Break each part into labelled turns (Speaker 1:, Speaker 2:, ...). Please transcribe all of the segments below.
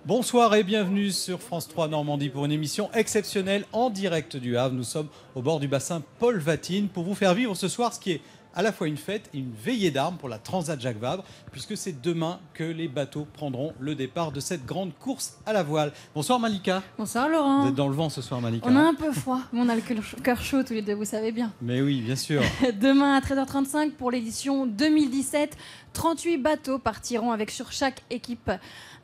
Speaker 1: Bonsoir et bienvenue sur France 3 Normandie pour une émission exceptionnelle en direct du Havre. Nous sommes au bord du bassin Paul Vatine pour vous faire vivre ce soir ce qui est à la fois une fête et une veillée d'armes pour la Transat Jacques Vabre, puisque c'est demain que les bateaux prendront le départ de cette grande course à la voile. Bonsoir Malika.
Speaker 2: Bonsoir Laurent.
Speaker 1: Vous êtes dans le vent ce soir Malika.
Speaker 2: On a un peu froid, mais on a le cœur chaud tous les deux, vous savez bien.
Speaker 1: Mais oui, bien sûr.
Speaker 2: Demain à 13h35 pour l'édition 2017, 38 bateaux partiront avec sur chaque équipe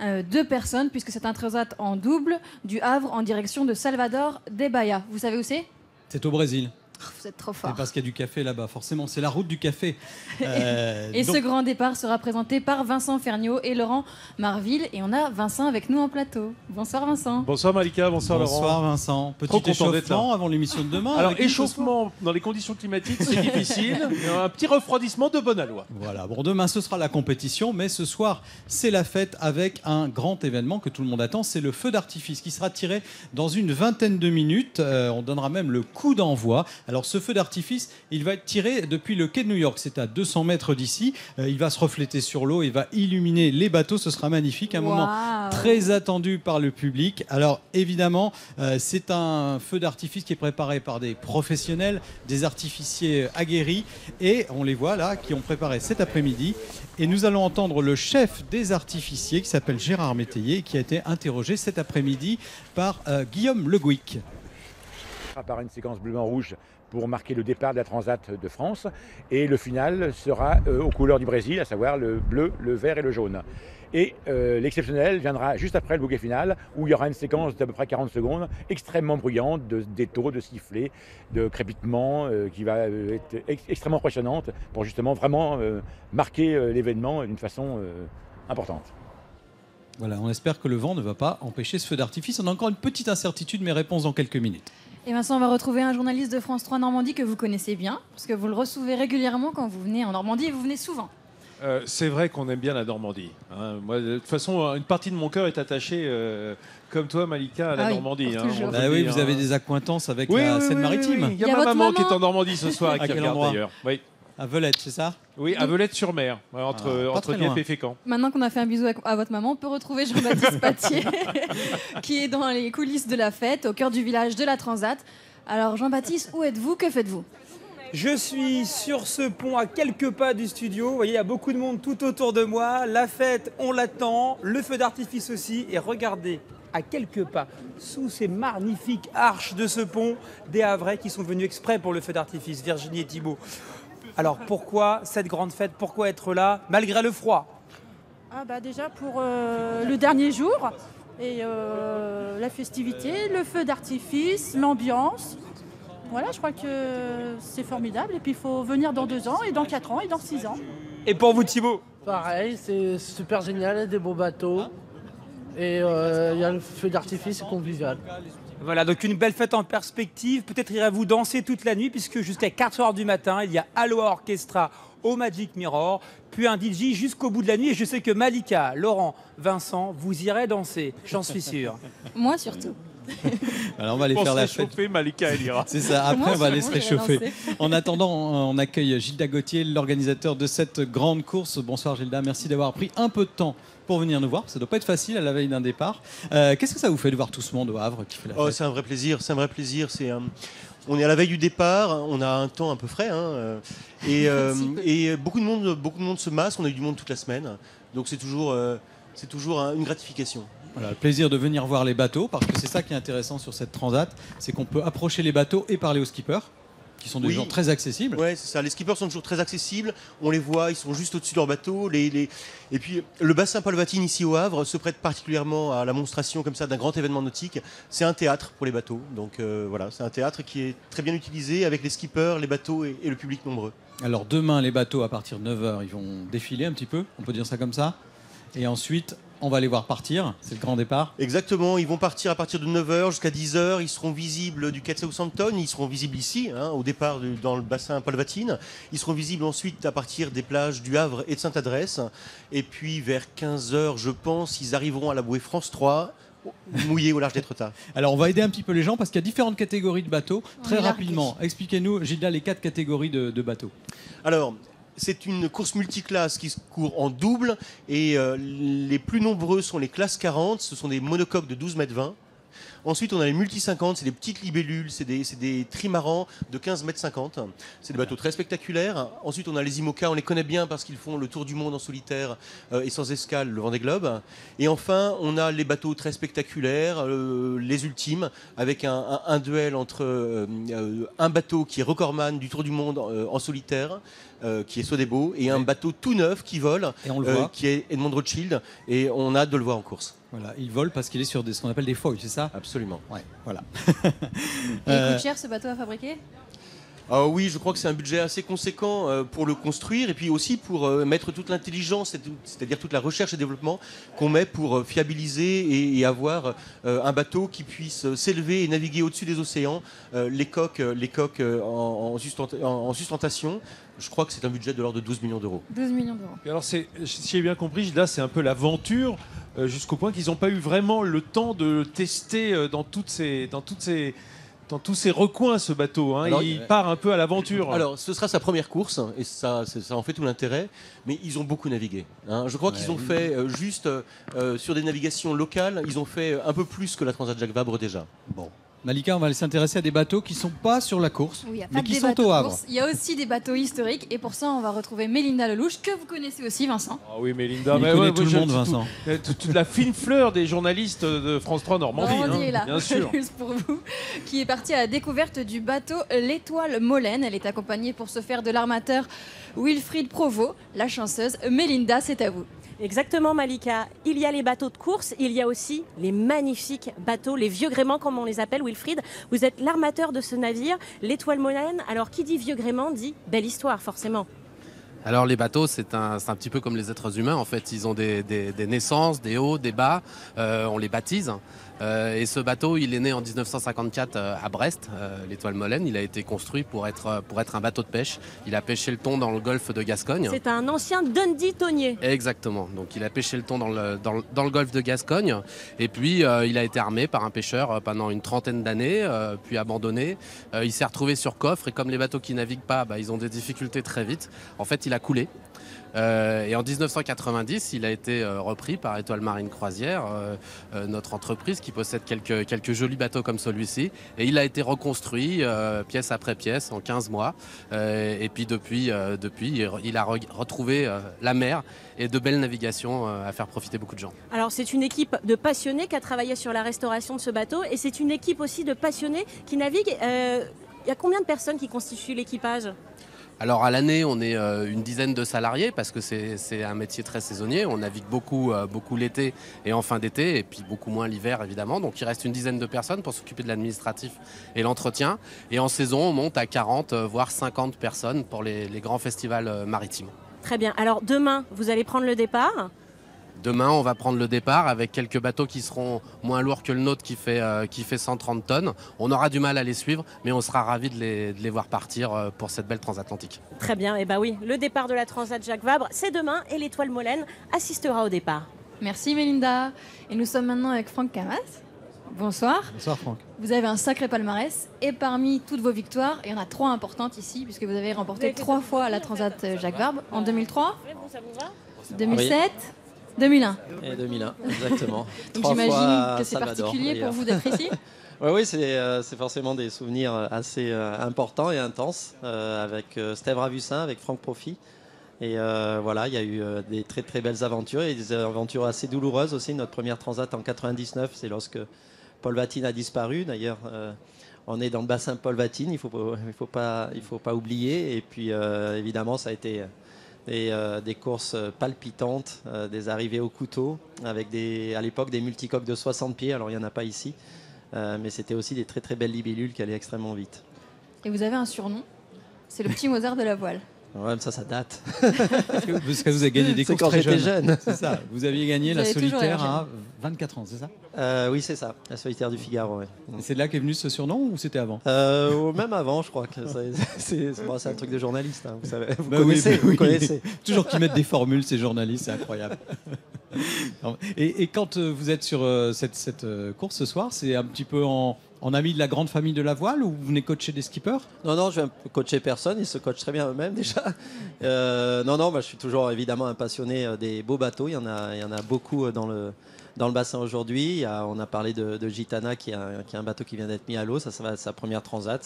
Speaker 2: 2 personnes, puisque c'est un transat en double du Havre en direction de Salvador de Bahia. Vous savez où c'est ?
Speaker 1: C'est au Brésil.
Speaker 2: Vous êtes trop fort.
Speaker 1: C'est parce qu'il y a du café là-bas, forcément, c'est la route du café.
Speaker 2: Et donc... ce grand départ sera présenté par Vincent Ferniaud et Laurent Marville. Et on a Vincent avec nous en plateau. Bonsoir Vincent.
Speaker 3: Bonsoir Malika, bonsoir Laurent.
Speaker 1: Bonsoir Vincent. Petit échauffement avant l'émission de demain.
Speaker 3: Alors échauffement dans les conditions climatiques, c'est difficile. Mais un petit refroidissement de bonne aloi.
Speaker 1: Voilà, bon demain ce sera la compétition, mais ce soir c'est la fête avec un grand événement que tout le monde attend, c'est le feu d'artifice qui sera tiré dans une vingtaine de minutes. On donnera même le coup d'envoi. Alors ce feu d'artifice, il va être tiré depuis le quai de New York, c'est à 200 mètres d'ici. Il va se refléter sur l'eau, il va illuminer les bateaux, ce sera magnifique, un moment très attendu par le public. Alors évidemment, c'est un feu d'artifice qui est préparé par des professionnels, des artificiers aguerris, et on les voit là, qui ont préparé cet après-midi. Et nous allons entendre le chef des artificiers, qui s'appelle Gérard Métayer, qui a été interrogé cet après-midi par Guillaume Le Gouic.
Speaker 4: Par une séquence bleu-blanc-rouge pour marquer le départ de la Transat de France. Et le final sera aux couleurs du Brésil, à savoir le bleu, le vert et le jaune. Et l'exceptionnel viendra juste après le bouquet final, où il y aura une séquence d'à peu près 40 secondes, extrêmement bruyante, d'étaux, de sifflets, de crépitements, qui va être extrêmement impressionnante pour justement vraiment marquer l'événement d'une façon importante.
Speaker 1: Voilà, on espère que le vent ne va pas empêcher ce feu d'artifice. On a encore une petite incertitude, mais réponse dans quelques minutes.
Speaker 2: Et Vincent, on va retrouver un journaliste de France 3 Normandie que vous connaissez bien, parce que vous le recevez régulièrement quand vous venez en Normandie, et vous venez souvent.
Speaker 3: C'est vrai qu'on aime bien la Normandie. Hein. Moi, de toute façon, une partie de mon cœur est attachée, comme toi, Malika, à la Normandie.
Speaker 1: Hein, oui, vous avez des accointances avec la Seine-Maritime.
Speaker 3: Oui. Il y a ma maman qui est en Normandie ce soir et qui regarde d'ailleurs. Oui.
Speaker 1: À Velette, c'est ça ?
Speaker 3: Oui, à Velette-sur-Mer, entre Dieppe et Fécamp.
Speaker 2: Maintenant qu'on a fait un bisou à votre maman, on peut retrouver Jean-Baptiste Patier, qui est dans les coulisses de la fête, au cœur du village de la Transat. Alors Jean-Baptiste, où êtes-vous ? Que faites-vous ?
Speaker 5: Je suis sur ce pont à quelques pas du studio. Vous voyez, il y a beaucoup de monde tout autour de moi. La fête, on l'attend. Le feu d'artifice aussi. Et regardez, à quelques pas, sous ces magnifiques arches de ce pont, des Havrais qui sont venus exprès pour le feu d'artifice, Virginie et Thibault. Alors pourquoi cette grande fête ? Pourquoi être là malgré le froid ?
Speaker 6: Déjà pour le dernier jour et la festivité, le feu d'artifice, l'ambiance. Voilà, je crois que c'est formidable. Et puis il faut venir dans 2 ans, et dans 4 ans, et dans 6 ans.
Speaker 5: Et pour vous Thibault ?
Speaker 7: Pareil, c'est super génial, il y a des beaux bateaux. Et il y a le feu d'artifice, c'est convivial.
Speaker 5: Voilà, donc une belle fête en perspective. Peut-être irez-vous danser toute la nuit, puisque jusqu'à 4h du matin, il y a Aloha Orchestra au Magic Mirror, puis un DJ jusqu'au bout de la nuit. Et je sais que Malika, Laurent, Vincent, vous irez danser, j'en suis sûr.
Speaker 2: Moi surtout.
Speaker 1: Alors on va aller faire la fête.
Speaker 3: Réchauffer, Malika, elle ira.
Speaker 1: C'est ça, après on va aller se réchauffer. En attendant, on accueille Gilda Gauthier, l'organisateur de cette grande course. Bonsoir Gilda, merci d'avoir pris un peu de temps pour venir nous voir. Ça ne doit pas être facile à la veille d'un départ. Qu'est-ce que ça vous fait de voir tout ce monde au Havre qui fait la fête ?
Speaker 8: C'est un vrai plaisir, c'est un vrai plaisir. On est à la veille du départ, on a un temps un peu frais, et beaucoup de monde se masse. On a eu du monde toute la semaine, donc c'est toujours une gratification.
Speaker 1: Voilà, le plaisir de venir voir les bateaux, parce que c'est ça qui est intéressant sur cette transat, c'est qu'on peut approcher les bateaux et parler aux skippers, qui sont des gens très accessibles.
Speaker 8: Oui, c'est ça. Les skippers sont toujours très accessibles. On les voit, ils sont juste au-dessus de leur bateau. Et puis, le bassin Paul Vatine, ici au Havre, se prête particulièrement à la monstration comme ça d'un grand événement nautique. C'est un théâtre pour les bateaux. Donc voilà, c'est un théâtre qui est très bien utilisé avec les skippers, les bateaux et le public nombreux.
Speaker 1: Alors demain, les bateaux, à partir de 9h, ils vont défiler un petit peu, on peut dire ça comme ça. Et ensuite, on va les voir partir, c'est le grand départ.
Speaker 8: Exactement, ils vont partir à partir de 9h jusqu'à 10h, ils seront visibles du quai de Southampton, ils seront visibles ici, au départ dans le bassin Paul Vatine. Ils seront visibles ensuite à partir des plages du Havre et de Sainte-Adresse. Et puis vers 15h, je pense, ils arriveront à la bouée France 3, mouillés au large d'Étretat.
Speaker 1: Alors on va aider un petit peu les gens parce qu'il y a différentes catégories de bateaux. Très rapidement, expliquez-nous, Gilda, les 4 catégories de bateaux.
Speaker 8: Alors, c'est une course multiclasse qui se court en double et les plus nombreux sont les classes 40, ce sont des monocoques de 12,20 m. Ensuite, on a les multi-50, c'est des petites libellules, c'est des trimarans de 15,50 m. C'est des bateaux très spectaculaires. Ensuite, on a les IMOCA, on les connaît bien parce qu'ils font le tour du monde en solitaire et sans escale, le Vendée Globe. Et enfin, on a les bateaux très spectaculaires, les ultimes, avec un duel entre un bateau qui est recordman du tour du monde en solitaire, qui est Sodebo, et un bateau tout neuf qui vole,
Speaker 1: Et on le voit.
Speaker 8: qui est Edmond Rothschild, et on a hâte de le voir en course.
Speaker 1: Voilà, il vole parce qu'il est sur ce qu'on appelle des foils, c'est ça?
Speaker 8: Absolument.
Speaker 1: Ouais, voilà.
Speaker 2: Et il coûte cher ce bateau à fabriquer?
Speaker 8: Oui, je crois que c'est un budget assez conséquent pour le construire et puis aussi pour mettre toute l'intelligence, c'est-à-dire toute la recherche et développement qu'on met pour fiabiliser et avoir un bateau qui puisse s'élever et naviguer au-dessus des océans, les coques en sustentation. Je crois que c'est un budget de l'ordre de 12 millions d'euros.
Speaker 2: 12 millions d'euros.
Speaker 3: Et alors, si j'ai bien compris, là, c'est un peu l'aventure jusqu'au point qu'ils n'ont pas eu vraiment le temps de tester dans tous ces recoins ce bateau. Hein.
Speaker 8: Alors,
Speaker 3: il part un peu à l'aventure.
Speaker 8: Alors, ce sera sa première course et ça en fait tout l'intérêt. Mais ils ont beaucoup navigué. Hein. Je crois qu'ils ont fait juste sur des navigations locales, ils ont fait un peu plus que la Transat Jacques Vabre déjà.
Speaker 1: Bon. Malika, on va s'intéresser à des bateaux qui ne sont pas sur la course,
Speaker 2: Oui, il y a pas
Speaker 1: mais
Speaker 2: que
Speaker 1: qui
Speaker 2: des
Speaker 1: sont
Speaker 2: bateaux
Speaker 1: au
Speaker 2: de
Speaker 1: Havre.
Speaker 2: course. Il y a aussi des bateaux historiques et pour ça on va retrouver Mélinda Lelouch que vous connaissez aussi, Vincent.
Speaker 3: Ah oui, Mélinda,
Speaker 1: Il
Speaker 3: mais
Speaker 1: connaît
Speaker 3: ouais,
Speaker 1: tout le monde, Vincent.
Speaker 3: Toute la fine fleur des journalistes de France 3 Normandie.
Speaker 2: Normandie
Speaker 3: hein,
Speaker 2: est là,
Speaker 3: bien sûr.
Speaker 2: juste pour vous, qui est partie à la découverte du bateau l'Étoile Molène. Elle est accompagnée pour ce faire de l'armateur Wilfried Provost, la chanceuse. Mélinda, c'est à vous.
Speaker 9: Exactement, Malika. Il y a les bateaux de course, il y a aussi les magnifiques bateaux, les vieux gréments comme on les appelle, Wilfried. Vous êtes l'armateur de ce navire, l'Étoile Molène. Alors qui dit vieux gréement dit belle histoire, forcément.
Speaker 10: Alors les bateaux, c'est un petit peu comme les êtres humains. En fait, ils ont des naissances, des hauts, des bas. On les baptise. Et ce bateau, il est né en 1954 à Brest, l'Étoile Molène. Il a été construit pour être un bateau de pêche. Il a pêché le thon dans le golfe de Gascogne.
Speaker 9: C'est un ancien Dundee tonnier.
Speaker 10: Exactement. Donc il a pêché le thon dans le golfe de Gascogne. Et puis il a été armé par un pêcheur pendant une trentaine d'années, puis abandonné. Il s'est retrouvé sur coffre et comme les bateaux qui naviguent pas, ils ont des difficultés très vite. En fait, il a coulé. Et en 1990, il a été repris par Étoile Marine Croisière, notre entreprise qui possède quelques jolis bateaux comme celui-ci. Et il a été reconstruit pièce après pièce en 15 mois. Et puis depuis, il a retrouvé la mer et de belles navigations à faire profiter beaucoup de gens.
Speaker 9: Alors c'est une équipe de passionnés qui a travaillé sur la restauration de ce bateau et c'est une équipe aussi de passionnés qui naviguent. Il y a combien de personnes qui constituent l'équipage ?
Speaker 10: Alors à l'année, on est une dizaine de salariés parce que c'est un métier très saisonnier. On navigue beaucoup l'été et en fin d'été et puis beaucoup moins l'hiver évidemment. Donc il reste une dizaine de personnes pour s'occuper de l'administratif et l'entretien. Et en saison, on monte à 40 voire 50 personnes pour les grands festivals maritimes.
Speaker 9: Très bien. Alors demain, vous allez prendre le départ.
Speaker 10: Demain, on va prendre le départ avec quelques bateaux qui seront moins lourds que le nôtre qui fait 130 tonnes. On aura du mal à les suivre, mais on sera ravis de les voir partir pour cette belle transatlantique.
Speaker 9: Très bien, et oui, le départ de la Transat Jacques Vabre, c'est demain et l'Étoile Molène assistera au départ.
Speaker 2: Merci Mélinda. Et nous sommes maintenant avec Franck Camas. Bonsoir.
Speaker 1: Bonsoir Franck.
Speaker 2: Vous avez un sacré palmarès et parmi toutes vos victoires, il y en a 3 importantes ici puisque vous avez remporté 3 fois la Transat Jacques Vabre en 2003, 2007, 2001.
Speaker 11: Et 2001, exactement.
Speaker 2: Donc j'imagine que c'est particulier pour vous d'être ici.
Speaker 11: Oui, c'est forcément des souvenirs assez importants et intenses avec Steve Ravussin, avec Franck Profit. Et voilà, il y a eu des très très belles aventures et des aventures assez douloureuses aussi. Notre première transat en 99, c'est lorsque Paul Vatine a disparu. D'ailleurs, on est dans le bassin Paul Vatine, il faut pas oublier. Et puis évidemment, ça a été des courses palpitantes, des arrivées au couteau, avec à l'époque des multicoques de 60 pieds. Alors il n'y en a pas ici, mais c'était aussi des très très belles libellules qui allaient extrêmement vite.
Speaker 2: Et vous avez un surnom, c'est le petit Mozart de la voile.
Speaker 11: Ouais, mais ça date.
Speaker 1: Parce que vous avez gagné des courses
Speaker 11: quand
Speaker 1: très
Speaker 11: j'étais
Speaker 1: jeunes.
Speaker 11: jeune.
Speaker 1: C'est ça. Vous aviez gagné la
Speaker 2: avez toujours
Speaker 1: solitaire
Speaker 2: l'air
Speaker 1: à 24 ans, c'est ça?
Speaker 11: Oui, c'est ça, la solitaire du Figaro. Ouais.
Speaker 1: Et c'est de là qu'est venu ce surnom ou c'était avant?
Speaker 11: Même avant, je crois que c'est un truc de journaliste. Hein, vous savez, vous
Speaker 1: Bah
Speaker 11: connaissez.
Speaker 1: oui, bah
Speaker 11: Vous
Speaker 1: oui.
Speaker 11: connaissez.
Speaker 1: Toujours qu'ils mettent des formules, ces journalistes, c'est incroyable. Et quand vous êtes sur cette course ce soir, c'est un petit peu en en ami de la grande famille de la voile, ou vous venez coacher des skippers?
Speaker 11: Non, je viens coacher personne, ils se coachent très bien eux-mêmes déjà. Non, je suis toujours évidemment un passionné des beaux bateaux, il y en a beaucoup dans le bassin aujourd'hui. On a parlé de Gitana qui est un bateau qui vient d'être mis à l'eau, ça va être sa première transat.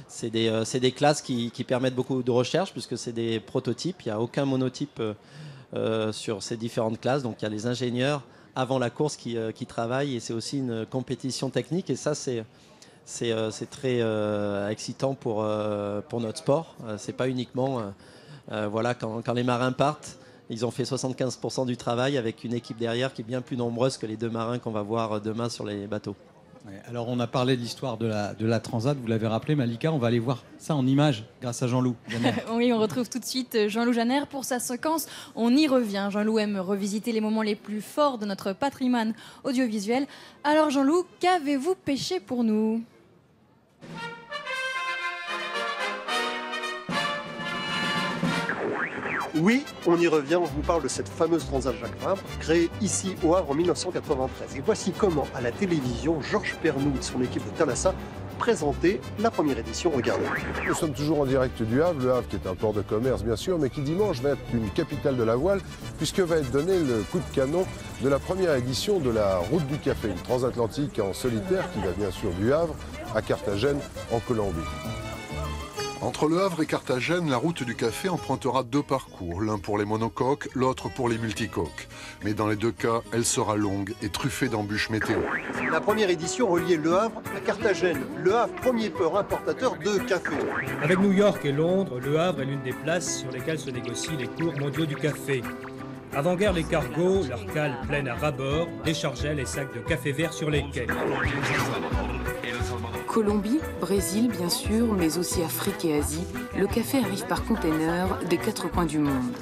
Speaker 11: C'est des classes qui permettent beaucoup de recherche puisque c'est des prototypes, il n'y a aucun monotype sur ces différentes classes, donc il y a les ingénieurs avant la course qui travaillent et c'est aussi une compétition technique et ça c'est très excitant pour notre sport. C'est pas uniquement quand les marins partent, ils ont fait 75% du travail avec une équipe derrière qui est bien plus nombreuse que les 2 marins qu'on va voir demain sur les bateaux.
Speaker 1: Ouais, alors on a parlé de l'histoire de la Transat, vous l'avez rappelé Malika, on va aller voir ça en images grâce à Jean-Loup Janer.
Speaker 2: Oui, on retrouve tout de suite Jean-Loup Janer pour sa séquence On y revient. Jean-Loup aime revisiter les moments les plus forts de notre patrimoine audiovisuel. Alors Jean-Loup, qu'avez-vous pêché pour nous ?
Speaker 12: Oui, on y revient, on vous parle de cette fameuse Transat Jacques Vabre, créée ici au Havre en 1993. Et voici comment, à la télévision, Georges Pernou et son équipe de Thalassa présentaient la première édition. Regardez.
Speaker 13: Nous sommes toujours en direct du Havre, le Havre qui est un port de commerce bien sûr, mais qui dimanche va être une capitale de la voile, puisque va être donné le coup de canon de la première édition de la Route du Café, une transatlantique en solitaire qui va bien sûr du Havre à Carthagène en Colombie.
Speaker 14: Entre Le Havre et Carthagène, la route du café empruntera 2 parcours, l'un pour les monocoques, l'autre pour les multicoques. Mais dans les 2 cas, elle sera longue et truffée d'embûches météo.
Speaker 12: La première édition reliait Le Havre à Carthagène. Le Havre, premier port importateur de café.
Speaker 15: Avec New York et Londres, Le Havre est l'une des places sur lesquelles se négocient les cours mondiaux du café. Avant-guerre, les cargos, leurs cales pleines à ras-bord, déchargeaient les sacs de café vert sur les quais.
Speaker 16: Colombie, Brésil bien sûr, mais aussi Afrique et Asie, le café arrive par container des 4 coins du monde.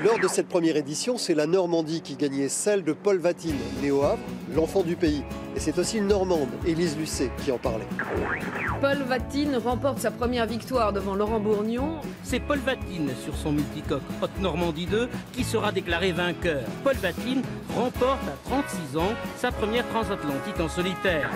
Speaker 12: Lors de cette première édition, c'est la Normandie qui gagnait, celle de Paul Vatine, né au Havre, l'enfant du pays. Et c'est aussi une Normande, Élise Lucet, qui en parlait.
Speaker 17: Paul Vatine remporte sa première victoire devant Laurent Bourgnon.
Speaker 18: C'est Paul Vatine sur son multicoque Haute Normandie 2 qui sera déclaré vainqueur. Paul Vatine remporte à 36 ans sa première transatlantique en solitaire.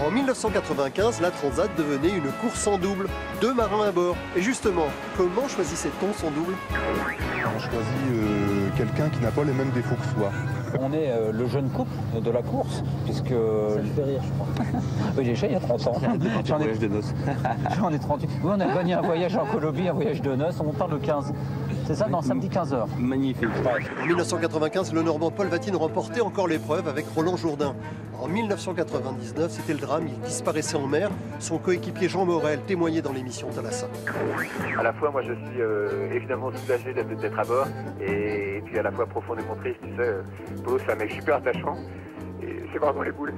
Speaker 12: En 1995, la Transat devenait une course en double, 2 marins à bord. Et justement, comment choisissait-on son double?
Speaker 19: On choisit quelqu'un qui n'a pas les mêmes défauts que soi.
Speaker 20: On est le jeune couple de la course, puisque... Ça me fait rire, je crois. Oui, déjà, il y a 30 ans. J'en ai... voyage de noces. J'en ai 38. Oui, on a gagné un voyage en Colombie, un voyage de noces. On parle de 15. C'est ça, dans samedi 15h.
Speaker 12: Magnifique. En 1995, le Normand Paul Vatine remportait encore l'épreuve avec Roland Jourdain. En 1999, c'était le drame, il disparaissait en mer. Son coéquipier Jean Morel témoignait dans l'émission Thalassa.
Speaker 21: À la fois, moi, je suis évidemment soulagé d'être à bord et puis à la fois profondément triste. Tu sais, Polo, c'est un mec super attachant et c'est vraiment les boules.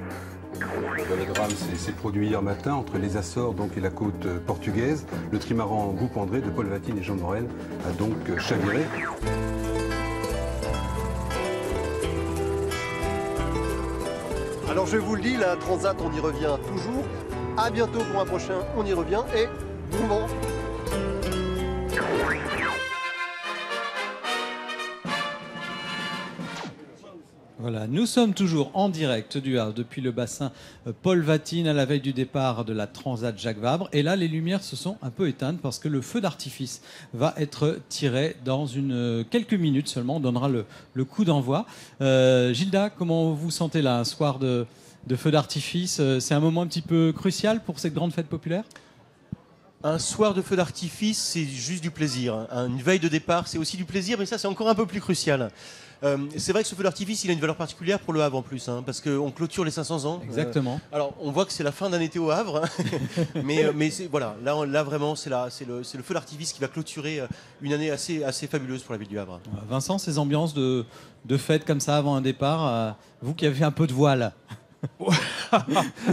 Speaker 22: Le drame s'est produit hier matin entre les Açores et la côte portugaise. Le trimaran Groupe André de Paul Vatine et Jean Morel a donc chaviré.
Speaker 12: Alors je vous le dis, la Transat, on y revient toujours. À bientôt pour un prochain On y revient et bon vent.
Speaker 1: Voilà, nous sommes toujours en direct du Havre depuis le bassin Paul Vatine à la veille du départ de la Transat Jacques Vabre. Et là, les lumières se sont un peu éteintes parce que le feu d'artifice va être tiré dans quelques minutes seulement. On donnera le coup d'envoi. Gilda, comment vous sentez là, un soir de feu d'artifice? C'est un moment un petit peu crucial pour cette grande fête populaire?
Speaker 8: Un soir de feu d'artifice, c'est juste du plaisir. Une veille de départ, c'est aussi du plaisir, mais ça, c'est encore un peu plus crucial. C'est vrai que ce feu d'artifice, il a une valeur particulière pour le Havre en plus, parce qu'on clôture les 500 ans.
Speaker 1: Exactement.
Speaker 8: Alors, on voit que c'est la fin d'un été au Havre, mais voilà, là vraiment, c'est le feu d'artifice qui va clôturer une année assez fabuleuse pour la ville du Havre.
Speaker 1: Vincent, ces ambiances de fête comme ça avant un départ, vous qui avez un peu de voile.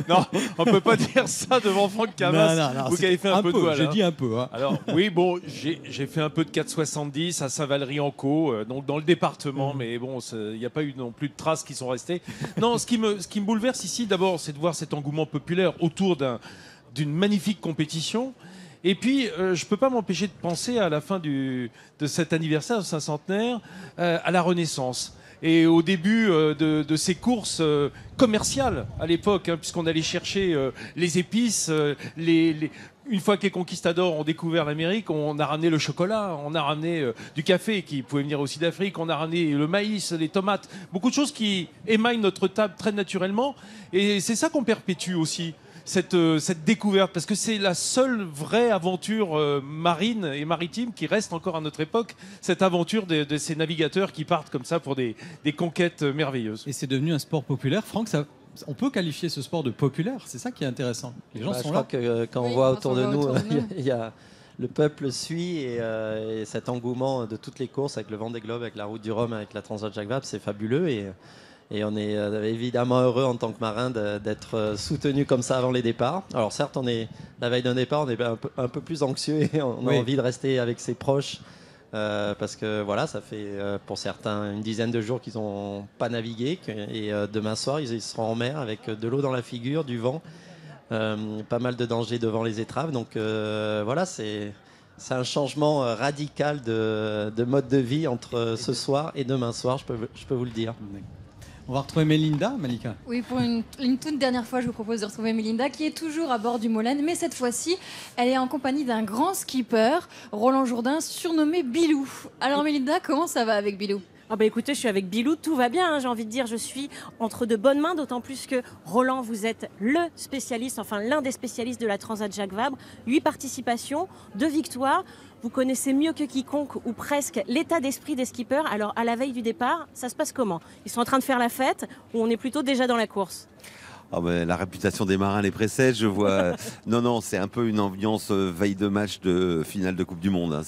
Speaker 3: Non, on peut pas dire ça devant Franck Camas.
Speaker 1: Non,
Speaker 3: vous qui avez fait un peu de voile.
Speaker 1: J'ai dit un peu. Hein.
Speaker 3: Alors oui, bon, j'ai fait un peu de 4,70 à Saint-Valery-en-Caux, donc dans le département, mais bon, il n'y a pas eu non plus de traces qui sont restées. Non, ce qui me bouleverse ici, d'abord, c'est de voir cet engouement populaire autour d'une magnifique compétition. Et puis, je ne peux pas m'empêcher de penser à la fin de cet anniversaire, de 500 centenaire, à la Renaissance. Et au début de ces courses commerciales à l'époque, hein, puisqu'on allait chercher les épices, une fois que les conquistadors ont découvert l'Amérique, on a ramené le chocolat, on a ramené du café qui pouvait venir aussi d'Afrique, on a ramené le maïs, les tomates, beaucoup de choses qui émaillent notre table très naturellement. Et c'est ça qu'on perpétue aussi, cette découverte, parce que c'est la seule vraie aventure marine et maritime qui reste encore à notre époque, cette aventure de ces navigateurs qui partent comme ça pour des conquêtes merveilleuses.
Speaker 1: Et c'est devenu un sport populaire. Franck, on peut qualifier ce sport de populaire, c'est ça qui est intéressant. Les gens sont
Speaker 11: je
Speaker 1: là.
Speaker 11: crois que quand on voit autour de nous, le peuple suit et cet engouement de toutes les courses avec le Vendée Globe, avec la Route du Rhum, avec la Transat Jacques Vabre, c'est fabuleux et on est évidemment heureux en tant que marin d'être soutenu comme ça avant les départs. Alors certes, la veille d'un départ, on est un peu plus anxieux et on a envie de rester avec ses proches. Parce que voilà, ça fait pour certains une dizaine de jours qu'ils n'ont pas navigué et demain soir ils seront en mer avec de l'eau dans la figure, du vent, pas mal de dangers devant les étraves. Donc voilà, c'est un changement radical de mode de vie entre ce soir et demain soir, je peux vous le dire.
Speaker 1: On va retrouver Mélinda, Malika.
Speaker 2: Oui, pour une toute dernière fois, je vous propose de retrouver Mélinda, qui est toujours à bord du Molène, mais cette fois-ci, elle est en compagnie d'un grand skipper, Roland Jourdain, surnommé Bilou. Alors Mélinda, comment ça va avec Bilou ?
Speaker 9: Écoutez, je suis avec Bilou, tout va bien, hein, j'ai envie de dire, je suis entre de bonnes mains, d'autant plus que Roland, vous êtes le spécialiste, enfin l'un des spécialistes de la Transat Jacques Vabre, 8 participations, 2 victoires. Vous connaissez mieux que quiconque, ou presque, l'état d'esprit des skippers. Alors, à la veille du départ, ça se passe comment ? Ils sont en train de faire la fête ou on est plutôt déjà dans la course ?
Speaker 4: La réputation des marins les précède, je vois. Non, c'est un peu une ambiance veille de match de finale de Coupe du Monde. Hein.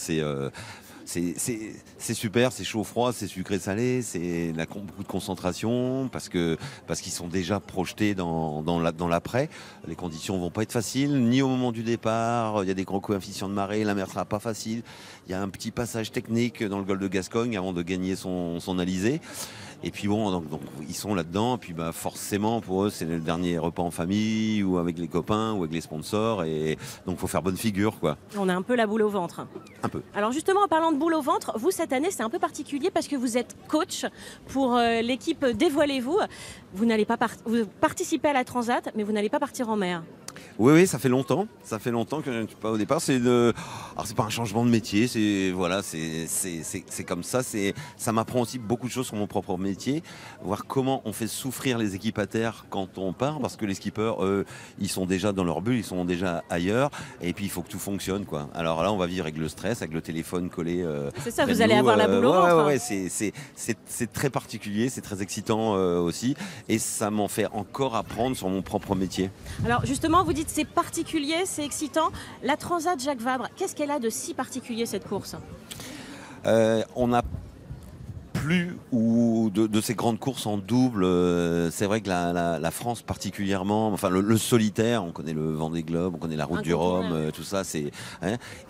Speaker 4: C'est super, c'est chaud-froid, c'est sucré-salé, c'est beaucoup de concentration parce qu'ils sont déjà projetés dans l'après. Les conditions vont pas être faciles, ni au moment du départ. Il y a des gros coefficients de marée, la mer sera pas facile. Il y a un petit passage technique dans le golfe de Gascogne avant de gagner son alizé. Et puis bon, donc ils sont là-dedans. Et puis forcément, pour eux, c'est le dernier repas en famille ou avec les copains ou avec les sponsors. Et donc, il faut faire bonne figure, quoi.
Speaker 9: On a un peu la boule au ventre.
Speaker 4: Un peu.
Speaker 9: Alors justement, en parlant de boule au ventre, vous, cette année, c'est un peu particulier parce que vous êtes coach pour l'équipe Dévoilez-vous. Vous participez à la Transat, mais vous n'allez pas partir en mer.
Speaker 4: Oui, ça fait longtemps. Ça fait longtemps que je ne suis pas au départ. Alors c'est pas un changement de métier. C'est comme ça. Ça m'apprend aussi beaucoup de choses sur mon propre métier. Voir comment on fait souffrir les équipes à terre quand on part, parce que les skippers, eux, ils sont déjà dans leur bulle, ils sont déjà ailleurs. Et puis il faut que tout fonctionne, quoi. Alors là, on va vivre avec le stress, avec le téléphone collé.
Speaker 9: C'est ça. Vous allez avoir la boule au ventre.
Speaker 4: Ouais, c'est très particulier, c'est très excitant aussi, et ça m'en fait encore apprendre sur mon propre métier.
Speaker 9: Alors justement, vous dites c'est particulier, c'est excitant. La Transat Jacques Vabre, qu'est-ce qu'elle a de si particulier cette course ?
Speaker 4: On n'a plus de ces grandes courses en double. C'est vrai que la France particulièrement, enfin le solitaire, on connaît le Vendée Globe, on connaît la Route du Rhum, tout ça, c'est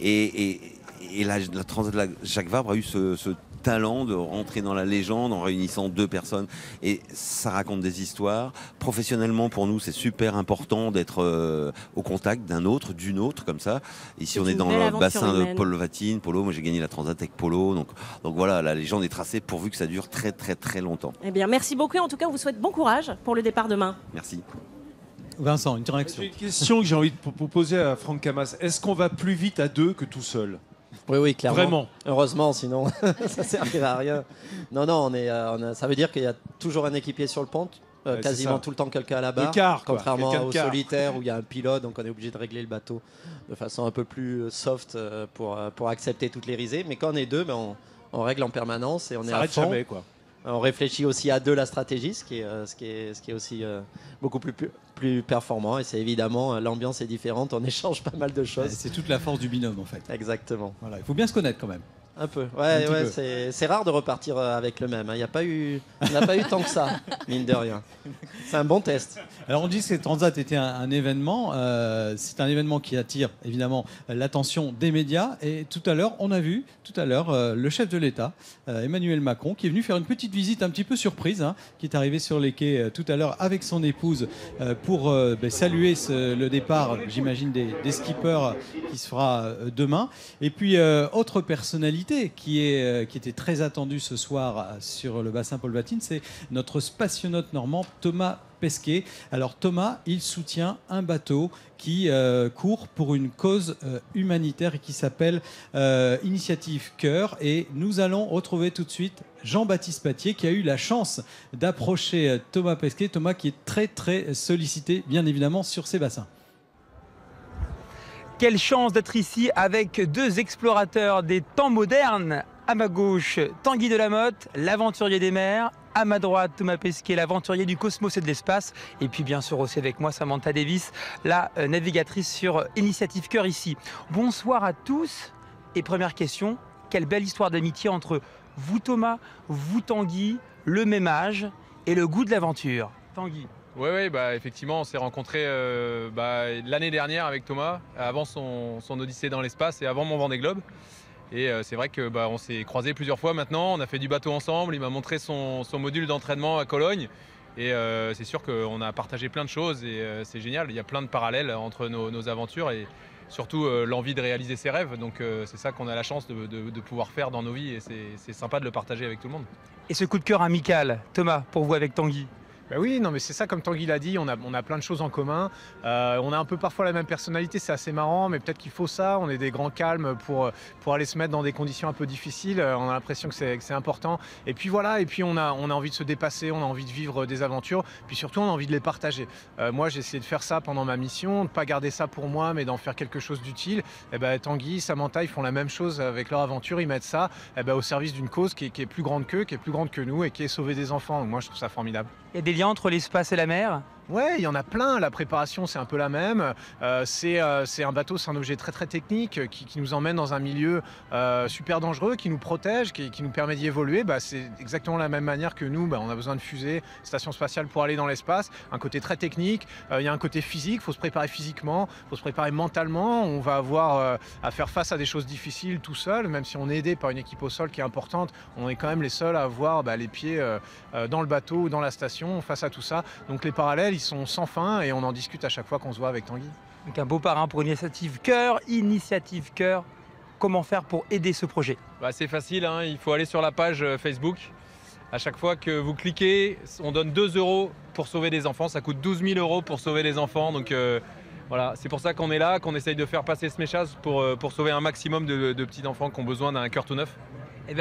Speaker 4: et la Transat Jacques Vabre a eu ce talent de rentrer dans la légende en réunissant 2 personnes, et ça raconte des histoires. Professionnellement, pour nous, c'est super important d'être au contact d'une autre comme ça. Ici, on est dans le bassin de Paul Vatine. Polo, moi j'ai gagné la Transat avec Polo, donc voilà, la légende est tracée pourvu que ça dure très très très longtemps.
Speaker 9: Eh bien, merci beaucoup. En tout cas, on vous souhaite bon courage pour le départ demain.
Speaker 4: Merci.
Speaker 1: Vincent, une réaction.
Speaker 3: J'ai une question que j'ai envie de poser à Franck Camas. Est-ce qu'on va plus vite à 2 que tout seul ?
Speaker 11: Oui, clairement.
Speaker 3: Vraiment.
Speaker 11: Heureusement, sinon ça servira à rien. Non, ça veut dire qu'il y a toujours un équipier sur le pont, quasiment tout le temps quelqu'un à la barre, contrairement au solitaire où il y a un pilote, donc on est obligé de régler le bateau de façon un peu plus soft pour accepter toutes les risées. Mais quand on est 2, on règle en permanence et on est à fond.
Speaker 3: Jamais, quoi.
Speaker 11: On réfléchit aussi à 2 la stratégie, ce qui est aussi beaucoup plus performant. Et c'est évidemment, l'ambiance est différente, on échange pas mal de choses.
Speaker 1: C'est toute la force du binôme, en fait.
Speaker 11: Exactement.
Speaker 1: Voilà, il faut bien se connaître quand même.
Speaker 11: Un peu, c'est rare de repartir avec le même. On n'a pas eu tant que ça, mine de rien. C'est un bon test.
Speaker 1: Alors on dit que cette Transat était un événement. C'est un événement qui attire évidemment l'attention des médias. Et tout à l'heure, on a vu le chef de l'État, Emmanuel Macron, qui est venu faire une petite visite un petit peu surprise, qui est arrivé sur les quais tout à l'heure avec son épouse pour saluer le départ, j'imagine, des skippers qui se fera demain. Et puis, autre personnalité invité qui était très attendu ce soir sur le bassin Paul Vatine, c'est notre spationaute normand Thomas Pesquet. Alors Thomas, il soutient un bateau qui court pour une cause humanitaire et qui s'appelle Initiative Cœur. Et nous allons retrouver tout de suite Jean-Baptiste Patier qui a eu la chance d'approcher Thomas Pesquet. Thomas qui est très très sollicité bien évidemment sur ces bassins.
Speaker 5: Quelle chance d'être ici avec deux explorateurs des temps modernes. À ma gauche, Tanguy Delamotte, l'aventurier des mers. À ma droite, Thomas Pesquet, l'aventurier du cosmos et de l'espace. Et puis bien sûr aussi avec moi, Samantha Davis, la navigatrice sur Initiative Cœur ici. Bonsoir à tous. Et première question, quelle belle histoire d'amitié entre vous Thomas, vous Tanguy, le même âge et le goût de l'aventure. Tanguy.
Speaker 6: Oui, bah, effectivement, on s'est rencontrés l'année dernière avec Thomas, avant son odyssée dans l'espace et avant mon Vendée Globe. Et c'est vrai que on s'est croisés plusieurs fois maintenant, on a fait du bateau ensemble, il m'a montré son module d'entraînement à Cologne. Et c'est sûr qu'on a partagé plein de choses et c'est génial, il y a plein de parallèles entre nos aventures et surtout l'envie de réaliser ses rêves. Donc c'est ça qu'on a la chance de pouvoir faire dans nos vies et c'est sympa de le partager avec tout le monde.
Speaker 5: Et ce coup de cœur amical, Thomas, pour vous avec Tanguy?
Speaker 6: Ben oui, non mais c'est ça, comme Tanguy l'a dit, on a plein de choses en commun. On a un peu parfois la même personnalité, c'est assez marrant, mais peut-être qu'il faut ça. On est des grands calmes pour aller se mettre dans des conditions un peu difficiles. On a l'impression que c'est important. Et puis voilà, et puis on a envie de se dépasser, on a envie de vivre des aventures, puis surtout on a envie de les partager. Moi j'ai essayé de faire ça pendant ma mission, de ne pas garder ça pour moi, mais d'en faire quelque chose d'utile. Et Tanguy, Samantha, ils font la même chose avec leur aventure, ils mettent ça au service d'une cause qui est plus grande qu'eux, qui est plus grande que nous et qui est sauver des enfants. Donc moi je trouve ça formidable.
Speaker 5: Il y a des liens entre l'espace et la mer?
Speaker 6: Ouais, il y en a plein. La préparation, c'est un peu la même. C'est un bateau, c'est un objet très très technique qui nous emmène dans un milieu super dangereux, qui nous protège, qui nous permet d'y évoluer. C'est exactement la même manière que nous. On a besoin de fusées, station spatiale pour aller dans l'espace. Un côté très technique. Il y a un côté physique. Il faut se préparer physiquement, il faut se préparer mentalement. On va avoir à faire face à des choses difficiles tout seul, même si on est aidé par une équipe au sol qui est importante. On est quand même les seuls à avoir les pieds dans le bateau ou dans la station face à tout ça. Donc les parallèles, ils sont sans fin et on en discute à chaque fois qu'on se voit avec Tanguy.
Speaker 5: Donc un beau parrain pour Initiative Cœur. Initiative Cœur, comment faire pour aider ce projet?
Speaker 6: C'est facile, il faut aller sur la page Facebook. À chaque fois que vous cliquez, on donne 2 € pour sauver des enfants. Ça coûte 12 000 € pour sauver des enfants. Donc voilà, c'est pour ça qu'on est là, qu'on essaye de faire passer ce message pour sauver un maximum de petits enfants qui ont besoin d'un cœur tout neuf.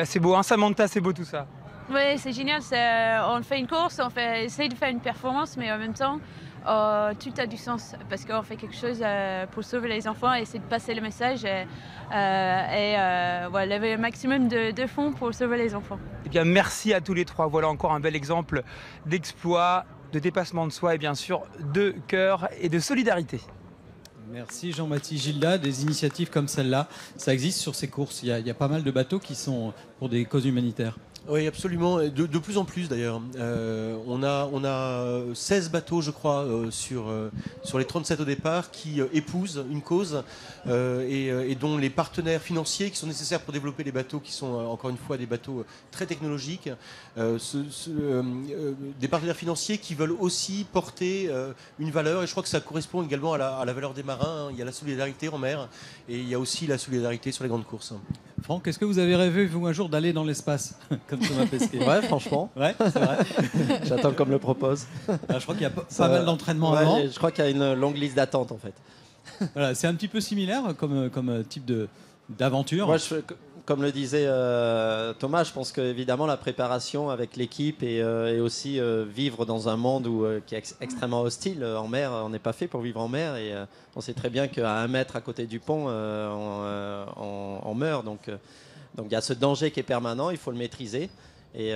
Speaker 5: C'est beau, Samantha, c'est beau tout ça.
Speaker 7: Oui, c'est génial. On fait une course, essaye de faire une performance, mais en même temps, tout a du sens parce qu'on fait quelque chose pour sauver les enfants et essayer de passer le message et lever un maximum de fonds pour sauver les enfants.
Speaker 5: Eh bien, merci à tous les trois. Voilà encore un bel exemple d'exploit, de dépassement de soi et bien sûr de cœur et de solidarité.
Speaker 1: Merci Jean-Baptiste Gilda. Des initiatives comme celle-là, ça existe sur ces courses. Il y a pas mal de bateaux qui sont pour des causes humanitaires.
Speaker 8: Oui, absolument. De plus en plus d'ailleurs. On a 16 bateaux, je crois, sur les 37 au départ, qui épousent une cause et dont les partenaires financiers qui sont nécessaires pour développer les bateaux, qui sont encore une fois des bateaux très technologiques, des partenaires financiers qui veulent aussi porter une valeur. Et je crois que ça correspond également à la valeur des marins. Il y a la solidarité en mer et il y a aussi la solidarité sur les grandes courses.
Speaker 1: Franck, est-ce que vous avez rêvé, vous, un jour, d'aller dans l'espace comme Thomas Pesquet?
Speaker 11: Ouais, franchement.
Speaker 1: Ouais, c'est vrai.
Speaker 11: J'attends qu'on me le propose.
Speaker 1: Je crois qu'il y a pas mal d'entraînement avant.
Speaker 11: Je crois qu'il y a une longue liste d'attente, en fait.
Speaker 1: Voilà, c'est un petit peu similaire comme type d'aventure.
Speaker 11: Moi, comme le disait Thomas, je pense qu'évidemment la préparation avec l'équipe et aussi vivre dans un monde qui est extrêmement hostile en mer, on n'est pas fait pour vivre en mer et on sait très bien qu'à 1 mètre à côté du pont, on meurt. Donc il y a ce danger qui est permanent, il faut le maîtriser et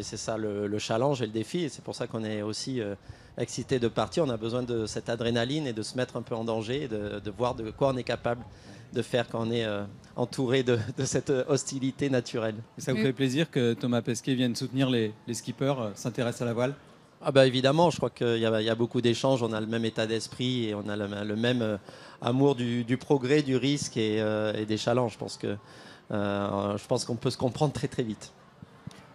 Speaker 11: c'est ça le challenge et le défi et c'est pour ça qu'on est aussi excité de partir. On a besoin de cette adrénaline et de se mettre un peu en danger et de voir de quoi on est capable de faire quand on est entouré de cette hostilité naturelle.
Speaker 1: Et ça vous fait plaisir que Thomas Pesquet vienne soutenir les skippers, s'intéresse à la voile?
Speaker 11: Évidemment, je crois qu'il y a beaucoup d'échanges, on a le même état d'esprit et on a le même amour du progrès, du risque et des challenges. Je pense qu'on peut se comprendre très très vite.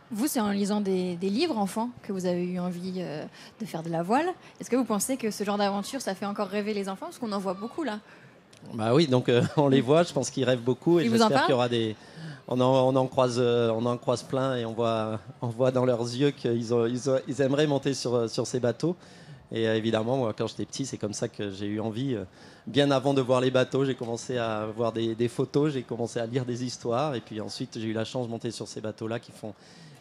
Speaker 2: Vous, c'est en lisant des livres enfants que vous avez eu envie de faire de la voile. Est-ce que vous pensez que ce genre d'aventure, ça fait encore rêver les enfants? Parce qu'on en voit beaucoup là.
Speaker 11: Oui, donc on les voit, je pense qu'ils rêvent beaucoup et
Speaker 2: Ils vous en
Speaker 11: j'espère qu'il y
Speaker 2: parlent
Speaker 11: aura des... on en croise plein et on voit dans leurs yeux qu'ils aimeraient monter sur ces bateaux. Et évidemment, moi, quand j'étais petit, c'est comme ça que j'ai eu envie. Bien avant de voir les bateaux, j'ai commencé à voir des photos, j'ai commencé à lire des histoires. Et puis ensuite, j'ai eu la chance de monter sur ces bateaux-là qui font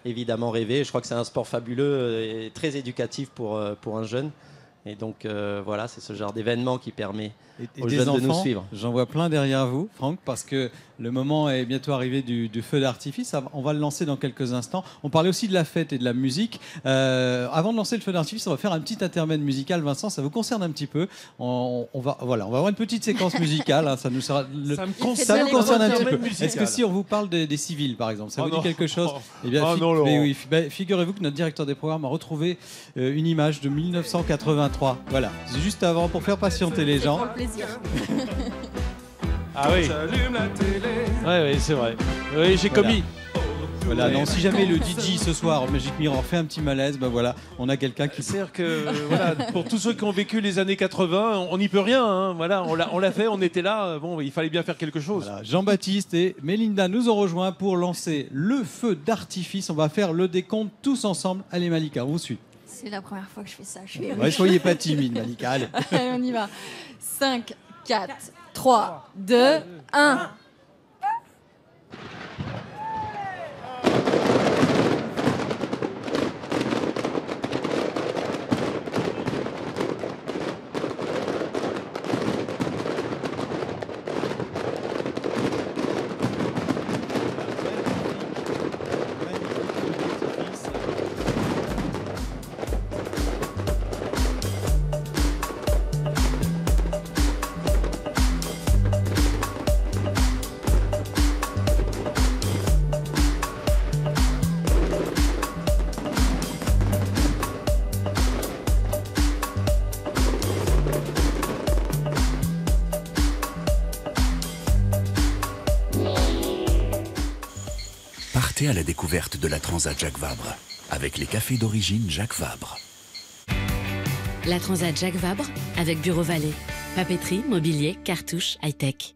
Speaker 11: évidemment rêver. Je crois que c'est un sport fabuleux et très éducatif pour un jeune. Et donc voilà, c'est ce genre d'événement qui permet aux jeunes de nous suivre.
Speaker 1: J'en vois plein derrière vous, Franck, parce que le moment est bientôt arrivé du feu d'artifice. On va le lancer dans quelques instants. On parlait aussi de la fête et de la musique. Avant de lancer le feu d'artifice, on va faire un petit intermède musical. Vincent, ça vous concerne un petit peu. On va avoir une petite séquence musicale. Hein, ça nous concerne un petit peu. Est-ce que si on vous parle des civils, par exemple, ça vous dit quelque chose? Eh bien, oui, figurez-vous que notre directeur des programmes a retrouvé une image de 1983. Voilà, c'est juste avant pour faire patienter les gens.
Speaker 3: Ah oui. Oui, c'est vrai. Oui, j'ai commis.
Speaker 1: Voilà, non, si jamais le DJ ce soir au Magic Mirror fait un petit malaise, ben voilà, on a quelqu'un qui...
Speaker 3: C'est-à-dire que, voilà, pour tous ceux qui ont vécu les années 80, on n'y peut rien. Hein, voilà, on l'a fait, on était là. Bon, il fallait bien faire quelque chose.
Speaker 1: Voilà, Jean-Baptiste et Mélinda nous ont rejoints pour lancer le feu d'artifice. On va faire le décompte tous ensemble. Allez, Malika, on vous suit.
Speaker 2: C'est la première fois que je fais ça.
Speaker 1: Ouais, soyez pas timide, Malika. Allez.
Speaker 2: Allez, on y va. 5, 4, 3, 2, 1.
Speaker 10: Partez à la découverte de la Transat Jacques Vabre avec les cafés d'origine Jacques Vabre.
Speaker 13: La Transat Jacques Vabre avec Bureau Vallée. Papeterie, mobilier, cartouches, high-tech.